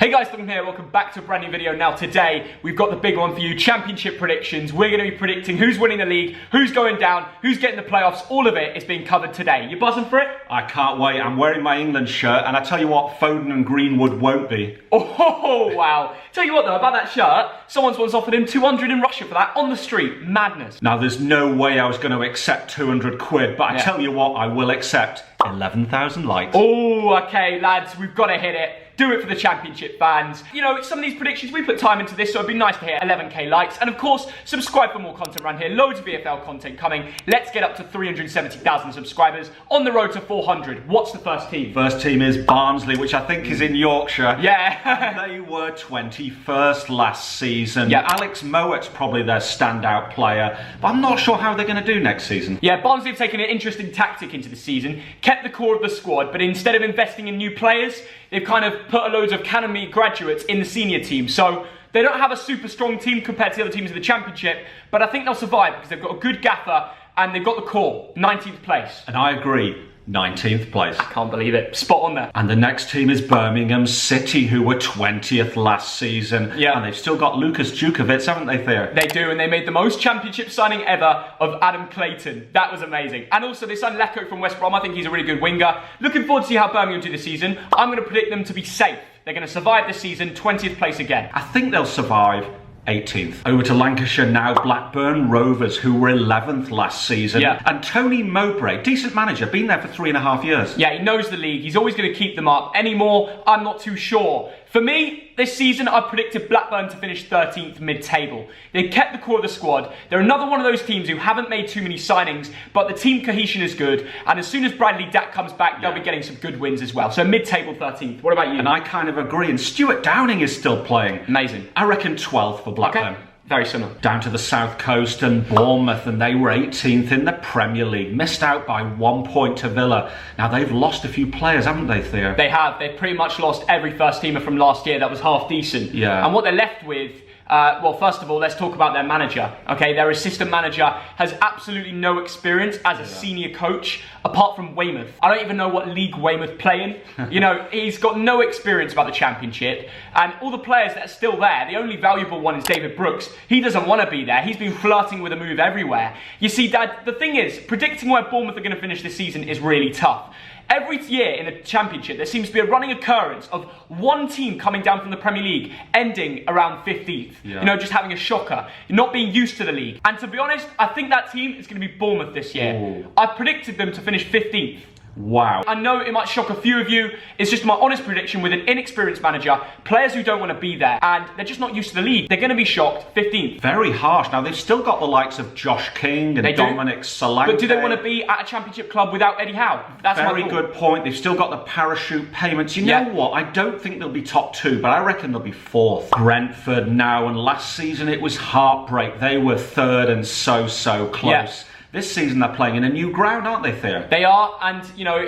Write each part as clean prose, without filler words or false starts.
Hey guys, Thogden here, welcome back to a brand new video. Now today, we've got the big one for you, championship predictions. We're going to be predicting who's winning the league, who's going down, who's getting the playoffs. All of it is being covered today. You buzzing for it? I can't wait. I'm wearing my England shirt, and I tell you what, Foden and Greenwood won't be. Oh, wow. Tell you what though, about that shirt, someone's once offered him 200 in Russia for that on the street. Madness. Now, there's no way I was going to accept 200 quid, but I tell you what, I will accept 11,000 likes. Oh, okay, lads, we've got to hit it. Do it for the championship fans. You know, some of these predictions, we put time into this, so it'd be nice to hit 11k likes. And of course, subscribe for more content around here. Loads of VFL content coming. Let's get up to 370,000 subscribers on the road to 400. What's the first team? First team is Barnsley, which I think is in Yorkshire. Yeah. They were 21st last season. Yeah. Alex Mowatt's probably their standout player, but I'm not sure how they're going to do next season. Yeah, Barnsley have taken an interesting tactic into the season, kept the core of the squad, but instead of investing in new players, they've kind of put a loads of academy graduates in the senior team. So they don't have a super strong team compared to the other teams in the championship, but I think they'll survive because they've got a good gaffer and they've got the core. 19th place. And I agree. 19th place. I can't believe it. Spot on there. And the next team is Birmingham City, who were 20th last season. Yeah. And they've still got Lucas Djukovic, haven't they, Theo? They do, and they made the most championship signing ever of Adam Clayton. That was amazing. And also, they signed Lecco from West Brom. I think he's a really good winger. Looking forward to see how Birmingham do this season. I'm going to predict them to be safe. They're going to survive this season, 20th place again. I think they'll survive 18th. Over to Lancashire now, Blackburn Rovers, who were 11th last season. Yeah. And Tony Mowbray, decent manager, been there for 3.5 years. Yeah, he knows the league. He's always going to keep them up. Anymore, I'm not too sure. For me, this season, I predicted Blackburn to finish 13th mid-table. They kept the core of the squad. They're another one of those teams who haven't made too many signings, but the team cohesion is good. And as soon as Bradley Dack comes back, they'll be getting some good wins as well. So mid-table 13th. What about you? And I kind of agree. And Stuart Downing is still playing. Amazing. I reckon 12th for Blackburn. Okay. Very similar. Down to the south coast and Bournemouth, and they were 18th in the Premier League. Missed out by 1 point to Villa. Now, they've lost a few players, haven't they, Theo? They have. They've pretty much lost every first teamer from last year that was half decent. Yeah. And what they're left with, well, first of all, let's talk about their manager. Okay, their assistant manager has absolutely no experience as a senior coach, apart from Weymouth. I don't even know what league Weymouth play in. You know, he's got no experience about the championship. And all the players that are still there, the only valuable one is David Brooks. He doesn't want to be there. He's been flirting with a move everywhere. You see, Dad, the thing is, predicting where Bournemouth are going to finish this season is really tough. Every year in the championship, there seems to be a running occurrence of one team coming down from the Premier League, ending around 15th. Yeah. You know, just having a shocker, not being used to the league. And to be honest, I think that team is going to be Bournemouth this year. Ooh. I predicted them to finish 15th. Wow. I know it might shock a few of you. It's just my honest prediction with an inexperienced manager, players who don't want to be there, and they're just not used to the league. They're going to be shocked, 15th. Very harsh. Now, they've still got the likes of Josh King and Dominic Solanke. But do they want to be at a championship club without Eddie Howe? That's Very good point. They've still got the parachute payments. You know what? I don't think they'll be top 2, but I reckon they'll be 4th. Brentford now, and last season it was heartbreak. They were 3rd and so close. Yeah. This season they're playing in a new ground, aren't they, Theo? They are, and you know,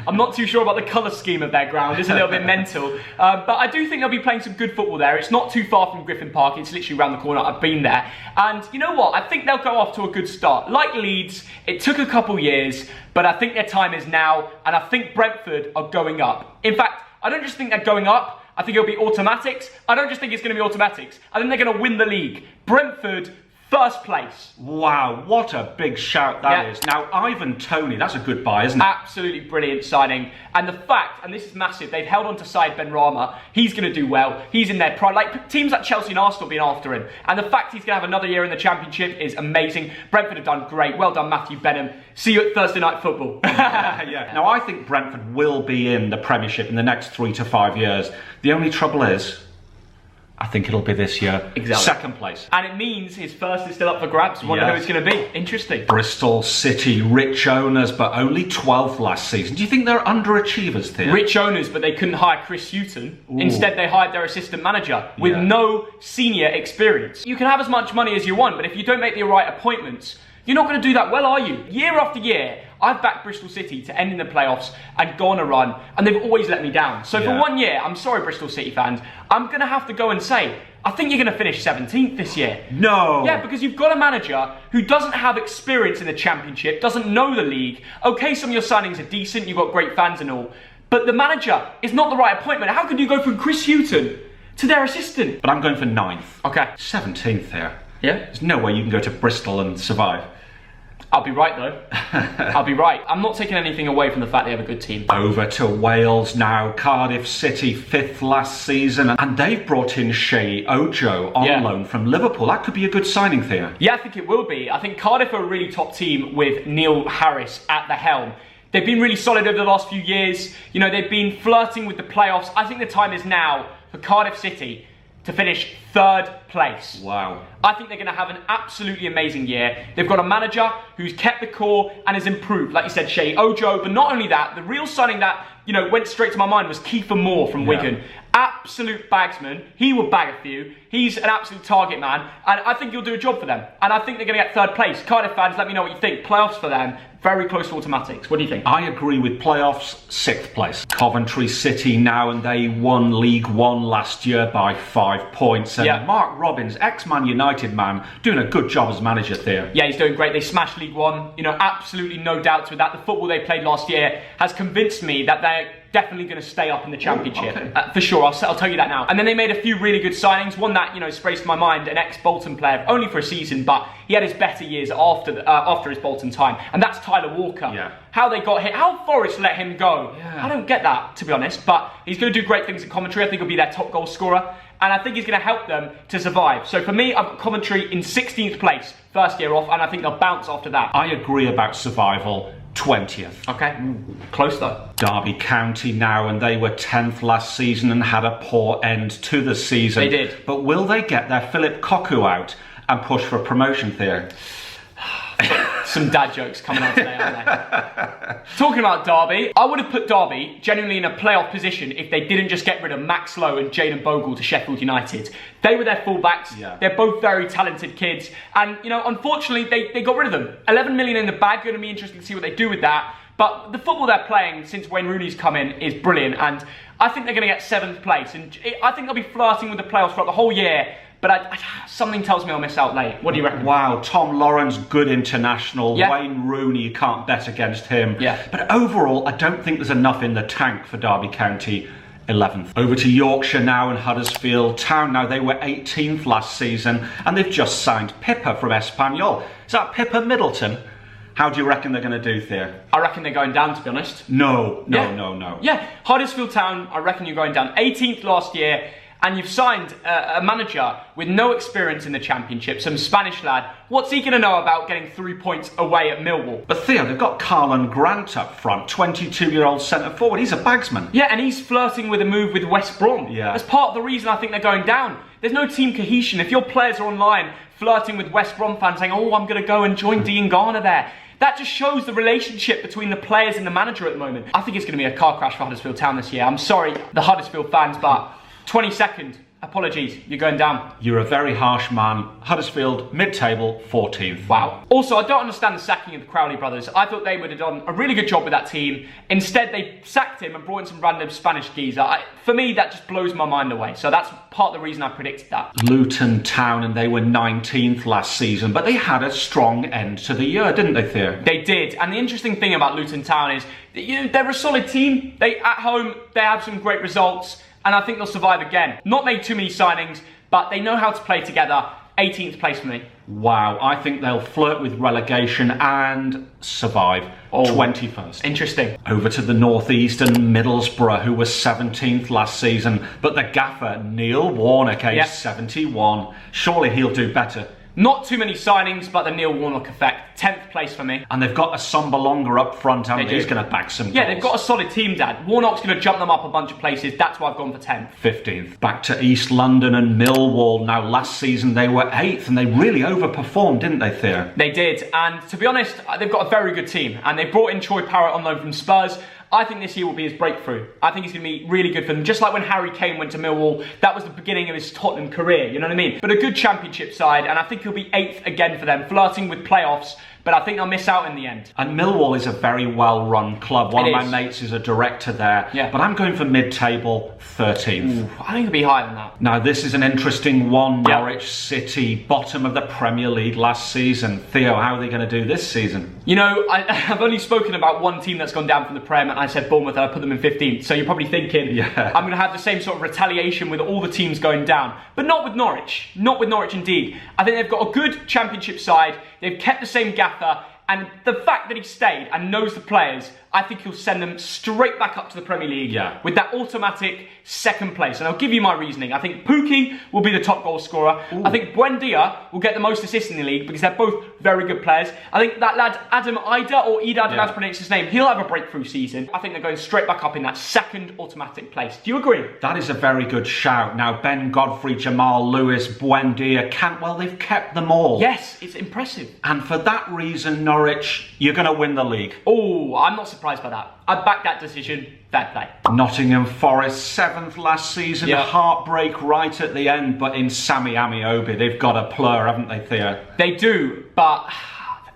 I'm not too sure about the colour scheme of their ground. It's a little bit mental. But I do think they'll be playing some good football there. It's not too far from Griffin Park. It's literally around the corner. I've been there. And you know what? I think they'll go off to a good start. Like Leeds, it took a couple years, but I think their time is now, and I think Brentford are going up. In fact, I don't just think they're going up. I think it'll be automatics. I don't just think it's going to be automatics. I think they're going to win the league. Brentford, first place. Wow, what a big shout that is. Now, Ivan Toney, that's a good buy, isn't it? Absolutely brilliant signing. And the fact, and this is massive, they've held on to Said Benrahma. He's going to do well. He's in their prime. Like, teams like Chelsea and Arsenal being after him. And the fact he's going to have another year in the Championship is amazing. Brentford have done great. Well done, Matthew Benham. See you at Thursday Night Football. Yeah. Now, I think Brentford will be in the Premiership in the next 3 to 5 years. The only trouble is, I think it'll be this year. Exactly. 2nd place. And it means his first is still up for grabs. Wonder who it's going to be. Interesting. Bristol City, rich owners, but only 12th last season. Do you think they're underachievers, Theo? Rich owners, but they couldn't hire Chris Hughton. Instead, they hired their assistant manager with no senior experience. You can have as much money as you want, but if you don't make the right appointments, you're not going to do that well, are you? Year after year, I've backed Bristol City to end in the playoffs and go on a run, and they've always let me down. So for 1 year, I'm sorry, Bristol City fans, I'm going to have to go and say, I think you're going to finish 17th this year. No. Yeah, because you've got a manager who doesn't have experience in the Championship, doesn't know the league. Okay, some of your signings are decent, you've got great fans and all, But the manager is not the right appointment. How could you go from Chris Hughton to their assistant? But I'm going for 9th. Okay. 17th here. Yeah? There's no way you can go to Bristol and survive. I'll be right though. I'll be right. I'm not taking anything away from the fact they have a good team. Over to Wales now. Cardiff City, 5th last season. And they've brought in Shea Ojo on loan from Liverpool. That could be a good signing, Theo. Yeah, I think it will be. I think Cardiff are a really top team with Neil Harris at the helm. They've been really solid over the last few years. You know, they've been flirting with the playoffs. I think the time is now for Cardiff City to finish 3rd place. Wow. I think they're going to have an absolutely amazing year. They've got a manager who's kept the core and has improved. Like you said, Shea Ojo. But not only that, the real signing that, you know, went straight to my mind was Kiefer Moore from Wigan. Absolute bagsman. He will bag a few. He's an absolute target man. And I think he'll do a job for them. And I think they're going to get 3rd place. Cardiff fans, let me know what you think. Playoffs for them, very close to automatics. What do you think? I agree with playoffs, 6th place. Coventry City now, and they won League One last year by 5 points. And Mark Robbins, ex-Man United man, doing a good job as manager there. Yeah, he's doing great. They smashed League One. You know, absolutely no doubts with that. The football they played last year has convinced me that they're definitely going to stay up in the Championship. For sure, I'll tell you that now. And then they made a few really good signings. One that, you know, sprays to my mind, an ex-Bolton player, only for a season, but he had his better years after his Bolton time. And that's Tyler Walker. Yeah. How they got hit, how Forest let him go. Yeah. I don't get that, to be honest, but he's going to do great things at Coventry. I think he'll be their top goal scorer. And I think he's going to help them to survive. So for me, I've got Coventry in 16th place, first year off, and I think they'll bounce after that. I agree about survival. 20th. Okay, close though. Derby County now, and they were 10th last season and had a poor end to the season. They did. But will they get their Philip Cocu out and push for promotion, Theo? Some dad jokes coming out today, aren't they? Talking about Derby, I would have put Derby genuinely in a playoff position if they didn't just get rid of Max Lowe and Jayden Bogle to Sheffield United. They were their fullbacks. Yeah. They're both very talented kids. And, you know, unfortunately, they got rid of them. 11 million in the bag. Going to be interesting to see what they do with that. But the football they're playing since Wayne Rooney's come in is brilliant. And I think they're going to get 7th place. And I think they'll be flirting with the playoffs throughout the whole year. But something tells me I'll miss out late. What do you reckon? Wow, Tom Lawrence, good international. Yeah. Wayne Rooney, you can't bet against him. Yeah. But overall, I don't think there's enough in the tank for Derby County. 11th. Over to Yorkshire now and Huddersfield Town. Now, they were 18th last season, and they've just signed Pippa from Espanyol. Is that Pippa Middleton? How do you reckon they're going to do, Theo? I reckon they're going down, to be honest. No. Yeah, Huddersfield Town, I reckon you're going down. 18th last year. And you've signed a manager with no experience in the Championship, some Spanish lad. What's he going to know about getting 3 points away at Millwall? But Theo, they've got Carlan Grant up front, 22-year-old centre forward. He's a bagsman. Yeah, and he's flirting with a move with West Brom. Yeah. That's part of the reason I think they're going down. There's no team cohesion. If your players are online flirting with West Brom fans saying, oh, I'm going to go and join Dean Garner there. That just shows the relationship between the players and the manager at the moment. I think it's going to be a car crash for Huddersfield Town this year. I'm sorry, the Huddersfield fans, but 22nd. Apologies, you're going down. You're a very harsh man. Huddersfield, mid-table, 14th. Wow. Also, I don't understand the sacking of the Crowley brothers. I thought they would have done a really good job with that team. Instead, they sacked him and brought in some random Spanish geezer. For me, that just blows my mind away. So that's part of the reason I predicted that. Luton Town, and they were 19th last season, but they had a strong end to the year, didn't they, Theo? They did. And the interesting thing about Luton Town is, you know, they're a solid team. At home, they have some great results. And I think they'll survive again. Not made too many signings, but they know how to play together. 18th place for me. Wow, I think they'll flirt with relegation and survive. 21st. Interesting. Over to the northeast and Middlesbrough, who was 17th last season. But the gaffer, Neil Warnock, aged 71. Surely he'll do better. Not too many signings, but the Neil Warnock effect. 10th place for me. And they've got a Sombalonga up front, haven't they? He's going to back some goals. Yeah, they've got a solid team, Dad. Warnock's going to jump them up a bunch of places. That's why I've gone for 10th. 15th. Back to East London and Millwall. Now, last season they were 8th, and they really overperformed, didn't they, Theo? They did. And to be honest, they've got a very good team. And they brought in Troy Parrott on loan from Spurs. I think this year will be his breakthrough. I think he's going to be really good for them. Just like when Harry Kane went to Millwall, that was the beginning of his Tottenham career, you know what I mean? But a good Championship side, and I think he'll be 8th again for them, flirting with playoffs. But but I think they'll miss out in the end. And Millwall is a very well-run club. One of my is. mates is a director there. Yeah. But I'm going for mid-table, 13th. Ooh, I think it'll be higher than that. Now, this is an interesting one. Yeah. Norwich City, bottom of the Premier League last season. Theo, how are they going to do this season? You know, I've only spoken about one team that's gone down from the Prem, and I said Bournemouth, and I put them in 15th. So you're probably thinking, Yeah. I'm going to have the same sort of retaliation with all the teams going down. But not with Norwich. Not with Norwich indeed. I think they've got a good championship side. They've kept the same gaffer. And the fact that he stayed and knows the players, I think he'll send them straight back up to the Premier League with that automatic second place. And I'll give you my reasoning. I think Pukki will be the top goal scorer. Ooh. I think Buendia will get the most assists in the league because they're both very good players. I think that lad Adam Ida, or Ida, as pronounced his name, he'll have a breakthrough season. I think they're going straight back up in that second automatic place. Do you agree? That is a very good shout. Now, Ben Godfrey, Jamal Lewis, Buendia, Cantwell, they've kept them all. Yes, it's impressive. And for that reason, Norwich, you're going to win the league. Oh, I'm not surprised by that. I back that decision. Fair play. Nottingham Forest, 7th last season. Yeah. Heartbreak right at the end, but in Sammy Amiobi, they've got a plur, haven't they, Theo? They do, but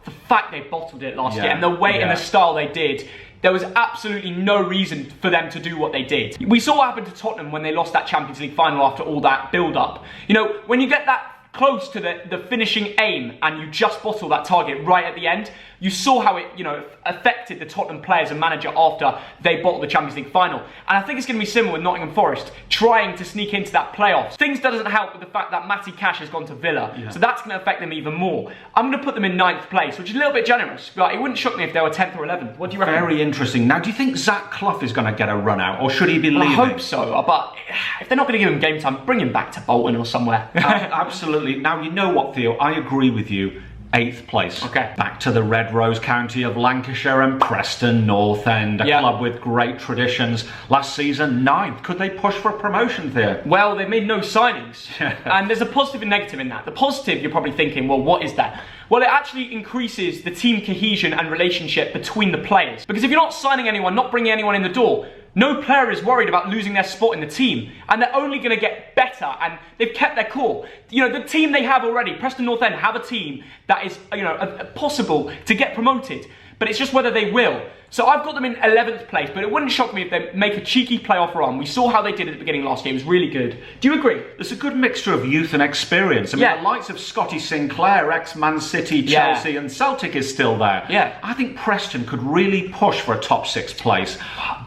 the fact they bottled it last year and the way and the style they did, there was absolutely no reason for them to do what they did. We saw what happened to Tottenham when they lost that Champions League final after all that build-up. You know, when you get that close to the finishing aim and you just bottle that target right at the end, you saw how it, you know, affected the Tottenham players and manager after they bottled the Champions League final. And I think it's going to be similar with Nottingham Forest, trying to sneak into that playoffs. Things doesn't help with the fact that Matty Cash has gone to Villa, so that's going to affect them even more. I'm going to put them in 9th place, which is a little bit generous, but it wouldn't shock me if they were 10th or 11th. What do you reckon? Very interesting. Now, do you think Zach Clough is going to get a run out, or should he be leaving? I hope so, but if they're not going to give him game time, bring him back to Bolton or somewhere. Absolutely. Now, you know what, Theo? I agree with you. 8th place. Okay. Back to the Red Rose County of Lancashire and Preston North End, a club with great traditions. Last season, 9th. Could they push for a promotion, Theo? Well, they made no signings. And there's a positive and negative in that. The positive, you're probably thinking, well, what is that? Well, it actually increases the team cohesion and relationship between the players. Because if you're not signing anyone, not bringing anyone in the door, no player is worried about losing their spot in the team, and they're only going to get better, and they've kept their core. You know, the team they have already, Preston North End, have a team that is, you know, possible to get promoted, but it's just whether they will. So I've got them in 11th place, but it wouldn't shock me if they make a cheeky playoff run. We saw how they did at the beginning last year. It was really good. Do you agree? There's a good mixture of youth and experience. I mean, the likes of Scotty Sinclair, ex-Man City, Chelsea and Celtic is still there. Yeah. I think Preston could really push for a top 6 place,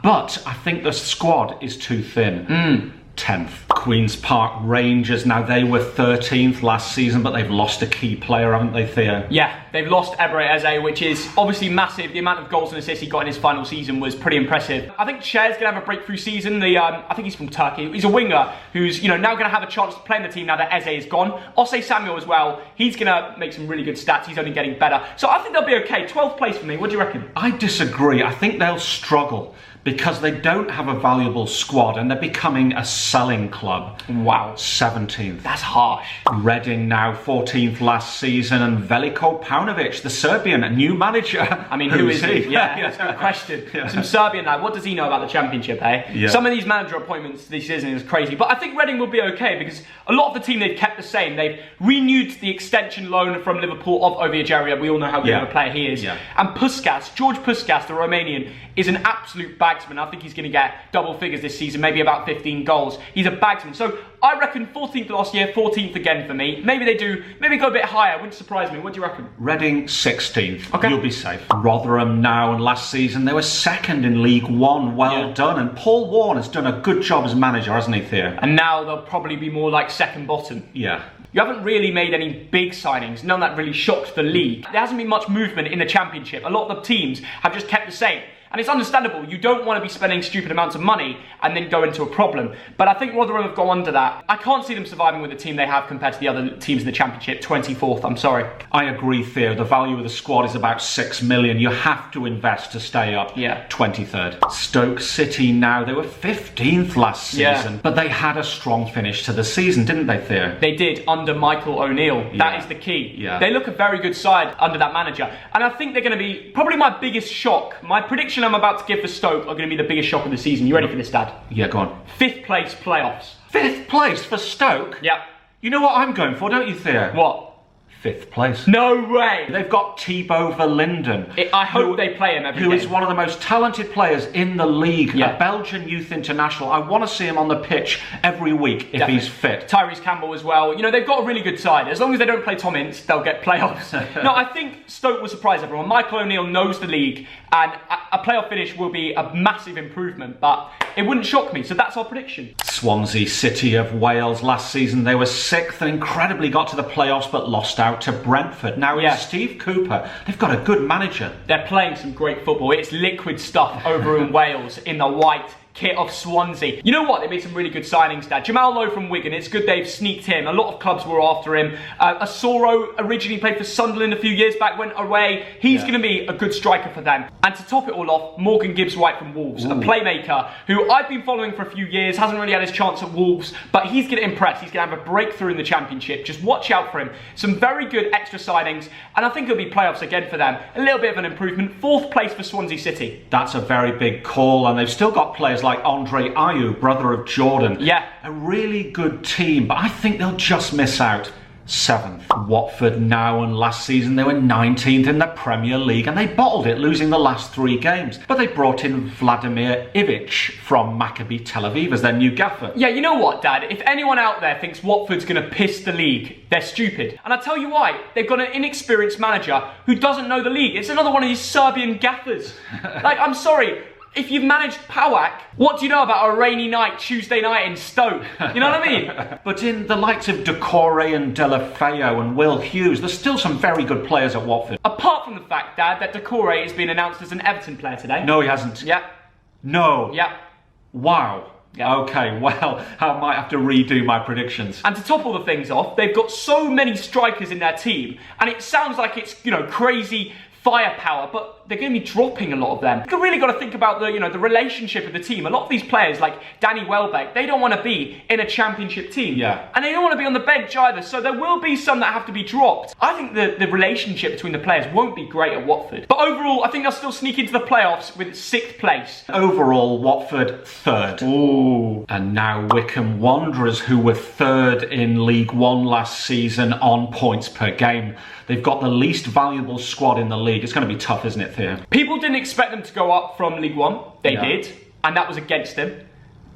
but I think the squad is too thin. 10th. Queen's Park Rangers, now they were 13th last season, but they've lost a key player, haven't they, Theo? Yeah, they've lost Ebre Eze, which is obviously massive. The amount of goals and assists he got in his final season was pretty impressive. I think Cher's going to have a breakthrough season. I think he's from Turkey. He's a winger who's, you know, now going to have a chance to play in the team now that Eze is gone. Osei Samuel as well. He's going to make some really good stats. He's only getting better. So I think they'll be okay. 12th place for me. What do you reckon? I disagree. I think they'll struggle because they don't have a valuable squad and they're becoming a selling club. Wow. 17th. That's harsh. Reading now 14th last season, and Veliko Paunovic, the Serbian, a new manager. I mean, who is he? Yeah, that's a good question. Some Serbian lad. What does he know about the Championship, eh? Yeah. Some of these manager appointments this season is crazy, but I think Reading will be okay because a lot of the team they've kept the same. They've renewed the extension loan from Liverpool of Oviageria. We all know how good of a player he is. Yeah. And Puskas, George Puskas, the Romanian, is an absolute bagsman. I think he's going to get double figures this season, maybe about 15 goals. He's a bagsman. So I reckon 14th last year, 14th again for me. Maybe they do, maybe go a bit higher. Wouldn't surprise me. What do you reckon? Reading 16th. Okay. You'll be safe. Rotherham now, and last season they were 2nd in League One. Well done. And Paul Warne has done a good job as manager, hasn't he, Theo? And now they'll probably be more like second bottom. Yeah. You haven't really made any big signings, none that really shocked the league. There hasn't been much movement in the Championship. A lot of the teams have just kept the same. And it's understandable, you don't want to be spending stupid amounts of money and then go into a problem. But I think Rotherham have gone under that. I can't see them surviving with the team they have compared to the other teams in the Championship. 24th, I'm sorry. I agree, Theo. The value of the squad is about 6 million. You have to invest to stay up. Yeah. 23rd. Stoke City now, they were 15th last season. But they had a strong finish to the season, didn't they, Theo? They did, under Michael O'Neill. That is the key. Yeah. They look a very good side under that manager. And I think they're going to be probably my biggest shock. My prediction I'm about to give for Stoke are going to be the biggest shock of the season. You ready for this, Dad? Yeah, go on. 5th place playoffs. 5th place for Stoke? Yep. You know what I'm going for, don't you, Theo? What? 5th place. No way! They've got Thibaut Verlinden. I hope they play him every Who game. is one of the most talented players in the league, Yeah. a Belgian youth international. I want to see him on the pitch every week if he's fit. Tyrese Campbell as well. You know, they've got a really good side. As long as they don't play Tom Ince, they'll get playoffs. No, I think Stoke will surprise everyone. Michael O'Neill knows the league, and a playoff finish will be a massive improvement, but it wouldn't shock me. So that's our prediction. Swansea City of Wales last season, they were 6th and incredibly got to the playoffs but lost out to Brentford. Now it's Steve Cooper. They've got a good manager. They're playing some great football. It's liquid stuff over in Wales in the white kit of Swansea. You know what? They made some really good signings, Dad. Jamal Lowe from Wigan. It's good they've sneaked him. A lot of clubs were after him. Asoro originally played for Sunderland a few years back, went away. He's going to be a good striker for them. And to top it all off, Morgan Gibbs-White from Wolves, a playmaker who I've been following for a few years, hasn't really had his chance at Wolves, but he's going to impress. He's going to have a breakthrough in the Championship. Just watch out for him. Some very good extra signings, and I think it'll be playoffs again for them. A little bit of an improvement. 4th place for Swansea City. That's a very big call, and they've still got players like Andre Ayew, brother of Jordan. Yeah. A really good team, but I think they'll just miss out. 7th. Watford now, and last season they were 19th in the Premier League and they bottled it, losing the last 3 games. But they brought in Vladimir Ivic from Maccabi Tel Aviv as their new gaffer. Yeah, you know what, Dad? If anyone out there thinks Watford's going to piss the league, they're stupid. And I'll tell you why. They've got an inexperienced manager who doesn't know the league. It's another one of these Serbian gaffers. Like, I'm sorry. If you've managed Powak, what do you know about a rainy night, Tuesday night in Stoke? You know what I mean? But in the likes of Decore and Delafeo and Will Hughes, there's still some very good players at Watford. Apart from the fact, Dad, that Decore has been announced as an Everton player today. No, he hasn't. Yeah. No. Yeah. Wow. Yeah. Okay, well, I might have to redo my predictions. And to top all the things off, they've got so many strikers in their team, and it sounds like it's, you know, crazy firepower, but they're going to be dropping a lot of them. You've really got to think about the, you know, the relationship of the team. A lot of these players, like Danny Welbeck, they don't want to be in a championship team. Yeah. And they don't want to be on the bench either, so there will be some that have to be dropped. I think the relationship between the players won't be great at Watford. But overall, I think they'll still sneak into the playoffs with 6th place. Overall, Watford 3rd. Ooh. And now Wycombe Wanderers, who were 3rd in League One last season on points per game. They've got the least valuable squad in the league. It's going to be tough, isn't it, Theo? People didn't expect them to go up from League One. They did, and that was against them.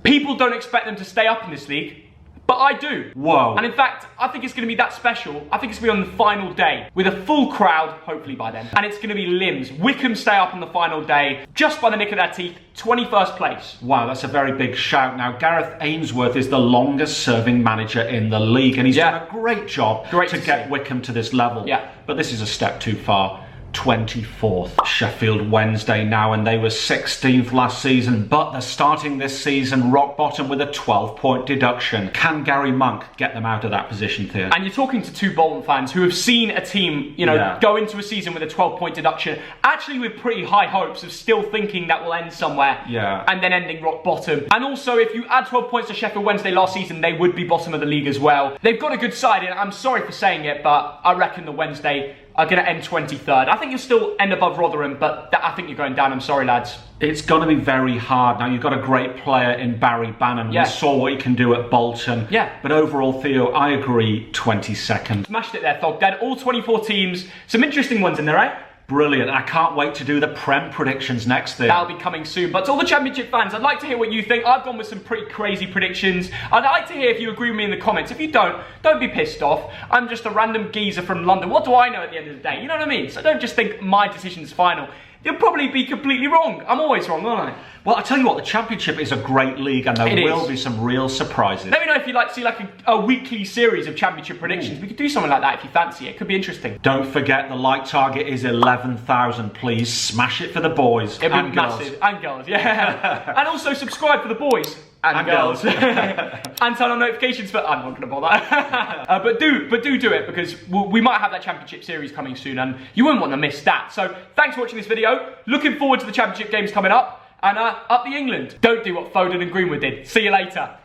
People don't expect them to stay up in this league, but I do. Whoa. And in fact, I think it's going to be that special. I think it's going to be on the final day with a full crowd, hopefully by then. And it's going to be limbs. Wycombe stay up on the final day, just by the nick of their teeth, 21st place. Wow, that's a very big shout. Now, Gareth Ainsworth is the longest serving manager in the league, and he's done a great job to get Wycombe to this level. Yeah. But this is a step too far. 24th. Sheffield Wednesday now, and they were 16th last season, but they're starting this season rock bottom with a 12-point deduction. Can Gary Monk get them out of that position, Theo? And you're talking to 2 Bolton fans who have seen a team, you know, go into a season with a 12-point deduction, actually with pretty high hopes of still thinking that will end somewhere, and then ending rock bottom. And also, if you add 12 points to Sheffield Wednesday last season, they would be bottom of the league as well. They've got a good side, and I'm sorry for saying it, but I reckon the Wednesday are going to end 23rd. I think you'll still end above Rotherham, but I think you're going down. I'm sorry, lads. It's going to be very hard. Now, you've got a great player in Barry Bannon. We saw what he can do at Bolton. Yeah. But overall, Theo, I agree, 22nd. Smashed it there, Thog. Dead. All 24 teams. Some interesting ones in there, right? Brilliant. I can't wait to do the Prem predictions next Theo. That'll be coming soon. But to all the Championship fans, I'd like to hear what you think. I've gone with some pretty crazy predictions. I'd like to hear if you agree with me in the comments. If you don't be pissed off. I'm just a random geezer from London. What do I know at the end of the day? You know what I mean? So don't just think my decision's final. You'll probably be completely wrong. I'm always wrong, aren't I? Well, I tell you what, the Championship is a great league, and there will be some real surprises. Let me know if you'd like to see like a weekly series of Championship predictions. We could do something like that if you fancy it. It could be interesting. Don't forget, the like target is 11,000. Please smash it for the boys and girls. Massive. And girls, yeah. And also subscribe for the boys. And girls. And turn on notifications for... I'm not going to bother. But do it, because we might have that Championship series coming soon, and you wouldn't want to miss that. So thanks for watching this video. Looking forward to the Championship games coming up. And up the England. Don't do what Foden and Greenwood did. See you later.